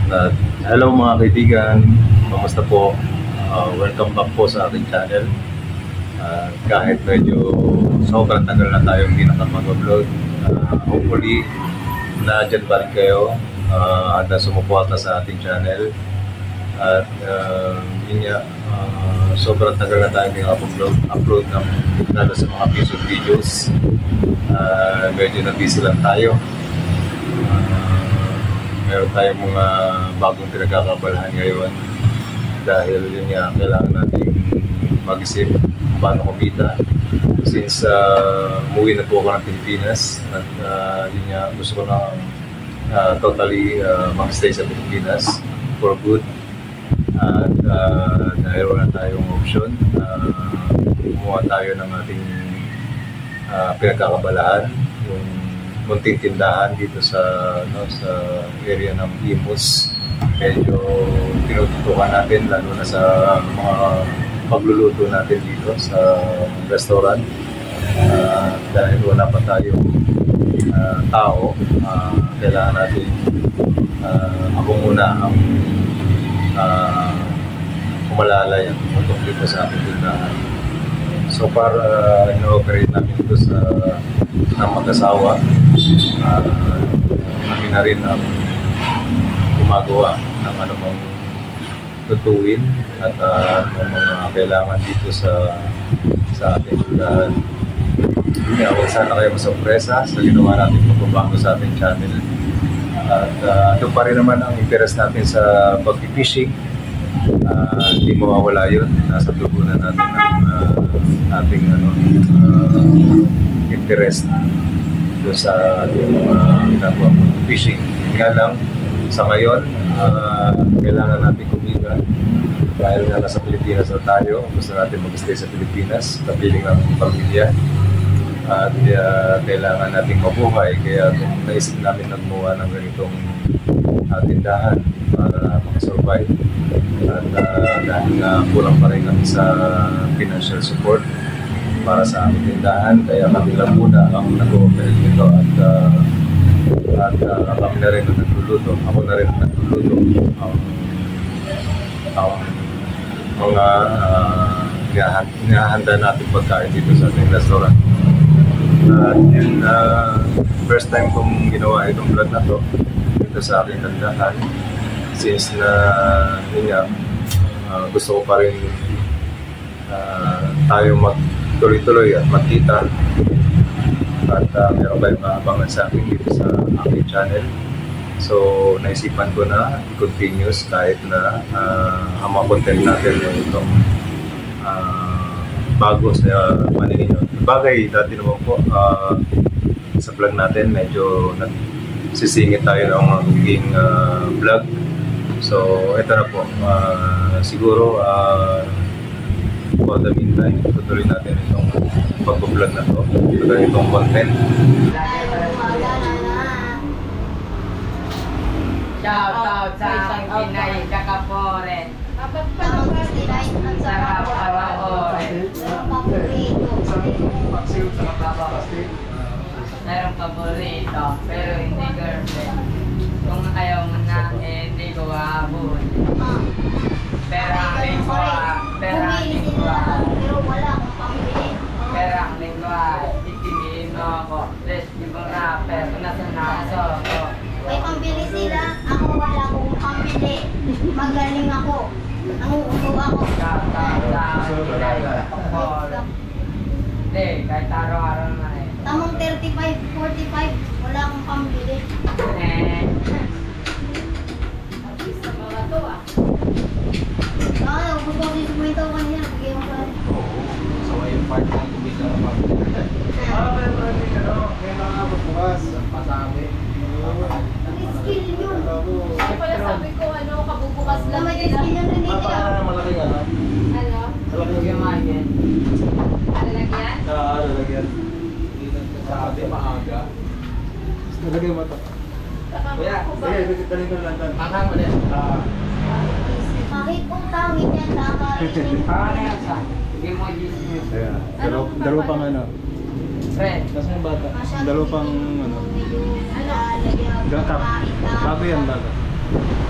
Hello mga kaibigan, kamusta po? Welcome back po sa ating channel. Kahit medyo sobrang tagal na tayong hindi nakapag-upload, hopefully na-dyan pa rin kayo at sumuporta sa ating channel. At yun nga, sobrang tagal na tayong hindi nakapag-upload ng lalo sa mga videos. Medyo na-busy lang tayo. Meron tayong mga bagong pinagkakabalahan ngayon dahil yun nga, kailangan natin mag-isip kung paano kumita since umuwi na po ako ng Pilipinas at yun nga, gusto ko na totally mag-stay sa Pilipinas for good at dahil wala tayong option, kumuha tayo ng ating pinagkakabalahan, yung munting tindahan dito sa area ng Imus. Medyo tinututukan natin lalo na sa mga pagluluto natin dito sa restaurant dahil wala pa tayong tao. Kailangan natin ako muna ang kumalalay ang tumutok dito sa ating tindahan. So far, ino-operate namin ito sa mag-asawa. Kami na rin ang gumagawa ng anumang tutuin at mga kailangan dito sa ating tindahan. Huwag sana kayo masurpresa sa ginawa natin pagbabago sa ating channel. At ito pa rin naman ang interest natin sa pag-fishing. Hindi mawawala yun. Nasa dugo na natin ang ating interest doon sa ating ginagawa fishing. Nga lang, sa ngayon, kailangan natin kumita dahil nga nasa Pilipinas na tayo. Gusto natin mag-stay sa Pilipinas, kapiling ang pamilya. At kailangan natin mabuhay. Kaya naisip namin na gumawa ng ganitong tindahan para makasurvive. At dahil nga kulang pa rin kami sa financial support para sa aming tindahan, kaya kami lang muna ang nag-operate nito at kami na rin ang nagluluto. Ako na rin ang nagluluto ang mga inahanda natin pagkain dito sa ating restaurant. At yun, first time kong ginawa itong vlog na to dito sa aking tindahan since na yun nga, gusto ko pa rin tayo magtuloy-tuloy at magkita at meron kayong maabangan sa akin dito sa aking channel. So naisipan ko na i-continuous kahit na ang mga content natin itong bago sa paningin nyo. Bagay dati naman po sa vlog natin medyo sisingit tayo ng magiging vlog. So ito na po, siguro for the meantime, tutuloy natin itong pag-vlog na to, itong content. Shout out sa Pinay Kakaporen. Sarap Kakaporen. Merong paborito, pero hindi girlfriend. Kung ayaw mo na, hindi ko aabot. Pero ang lingwa, itiliin mo ako. Let's give a rapper, nasa naso ko. May pambili sila, ako wala akong pambili. Magaling ako. Nanguupo ako. Shout out sa Pinay Kakaporen. Hindi, kahit araw-araw na eh. Tamang 35, 45, wala akong pambili. Sa mga to ah. Gusto ko si Sumito kanina. Bigyan mo pa rin. So yung part na kumita na pag-vlog. Kailangan magbukas, pasabi. Skill yun. Kaya pala sabi ko, kabubukas lang May nila. skill yun rin dito. Malaking Ano? malaking Gumagin. Lalagyan? lalagyan. Sa ating maaga. Nalagay mo ito. Kuya, Sige, taling ko lang. Makang ulit. Kahit kung tawid yan, nakakarinig. Paano yan sa? Sige mo, Jesus. Dalawa pang ano. Fred. Kasi yung bata. Masyado Dalawa pang ano. lalagyan. Gatap. Bago yan, bago.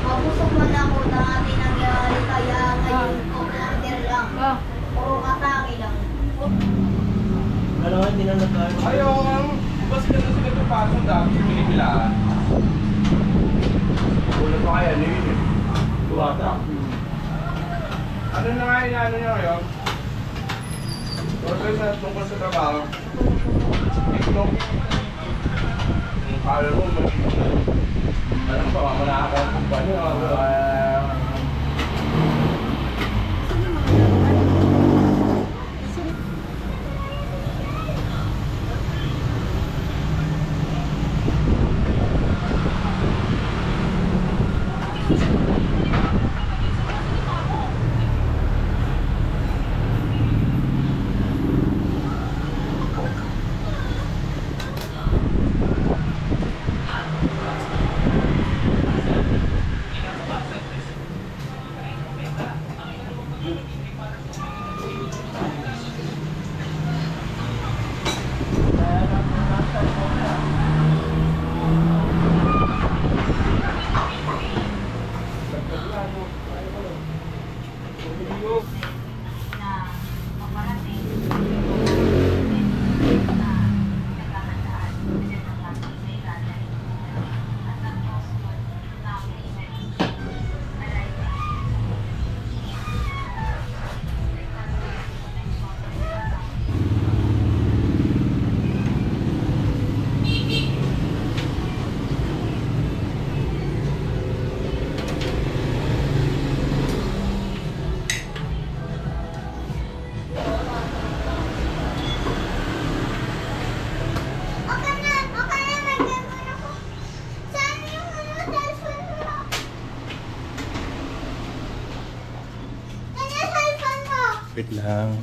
Mabusog man ako dati nangyari kaya ngayon order lang. Puro atake lang. Dalawa, hindi na nagkain. Ayaw, basta na sila ito pasok dati, pinipilaan. Wala pa kaya, ano yun eh. Tuwata. Ano na nga yun, ano nyo ngayon? Order sa tungkol sa trabaho. TikTok. Kala mo, alam pa, wala ako ang kumpanya. Wait lang.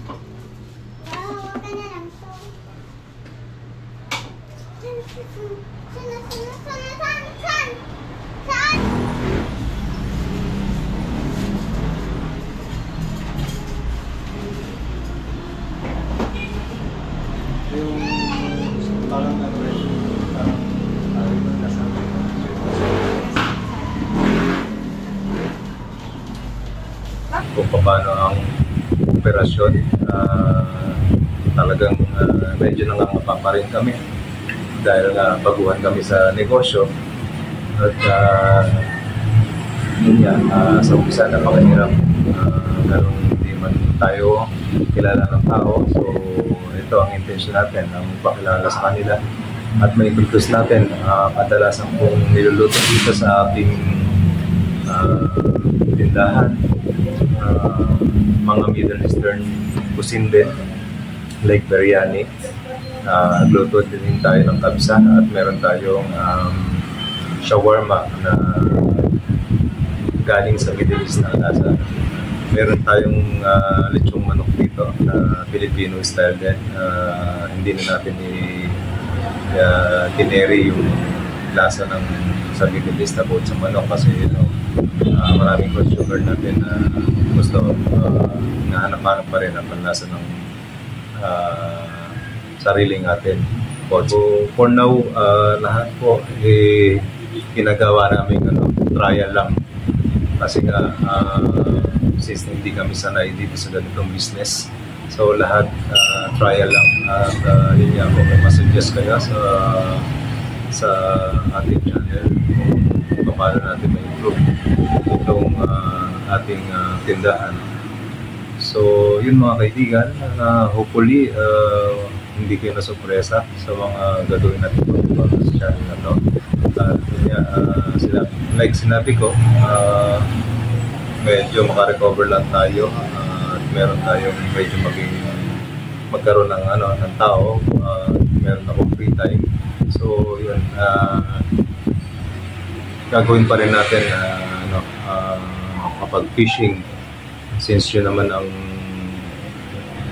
Yung parang ano rin, parang nasabi. Kung paano ang operasyon, talagang medyo nangangapa pa rin kami dahil baguhan kami sa negosyo at yun nga, sa umpisa napakahirap, lalo hindi man tayo kilala ng tao, so ito ang intention natin, ang pakilala sa kanila at may introduce natin kadalasan kung niluluto dito sa ating tindahan, mga Middle Eastern cuisine din, like biryani. Nagluto din tayo ng kabsa at meron tayong shawarma na galing sa Middle East na lasa. Meron tayong lechong manok dito na Filipino style din. Hindi na natin tineri yung lasa ng sa Middle East about sa manok kasi maraming consumer natin na gusto nahanap-hanap pa rin ang panlasa ng sariling atin. So for now, lahat po ginagawa namin trial lang kasi nga since hindi kami sanay dito sa ganitong business, so lahat trial lang at yun nga po, may masuggest kayo sa ating channel kung paano natin ma-improve itong ating tindahan. So yun mga kaibigan, hopefully hindi kayo nasurpresa sa mga gagawin natin sa channel na to. Like sinabi ko, medyo makarecover lang tayo at meron tayong medyo magkaroon ng ng tao, meron akong free time. So yun, gagawin pa rin natin kapag fishing, since yun naman ang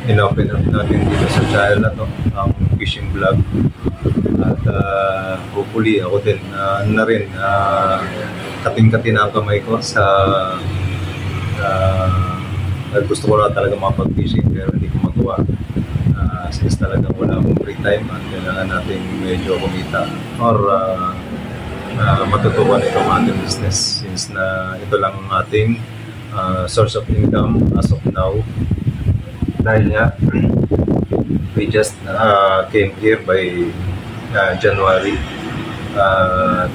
inopen natin dito sa channel na to, ang fishing vlog. At hopefully ako din na rin kating-kati na ang kamay ko sa gusto ko na talaga makapag-fishing pero hindi ko magawa since talagang wala akong free time at kailangan natin medyo kumita or matutukan itong ating business since na ito lang ang ating source of income as of now. Dahil nga, we just came here by January.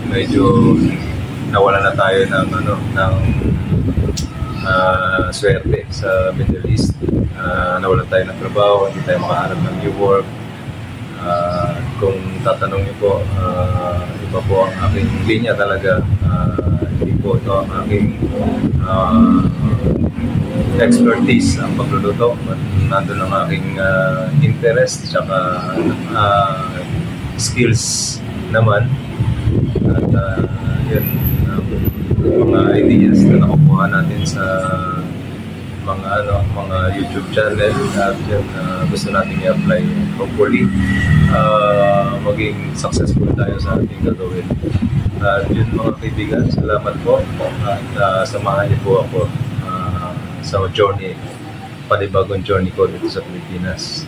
Medyo nawala na tayo ng swerte sa Middle East. Nawala tayo ng trabaho, hindi tayo makahanap ng new work. Kung tatanong niyo po, iba po ang aking linya talaga. Hindi po ito ang aking expertise ang pagluluto. Nandun ang aking interest tsaka skills naman. At yun ang mga ideas na nakukuha natin sa mga YouTube channel at yun, gusto natin i-apply. Hopefully, maging successful tayo sa ating gagawin. At yun mga kaibigan, salamat po at samahan niyo po ako sa journey, panibagong journey ko dito sa Pilipinas.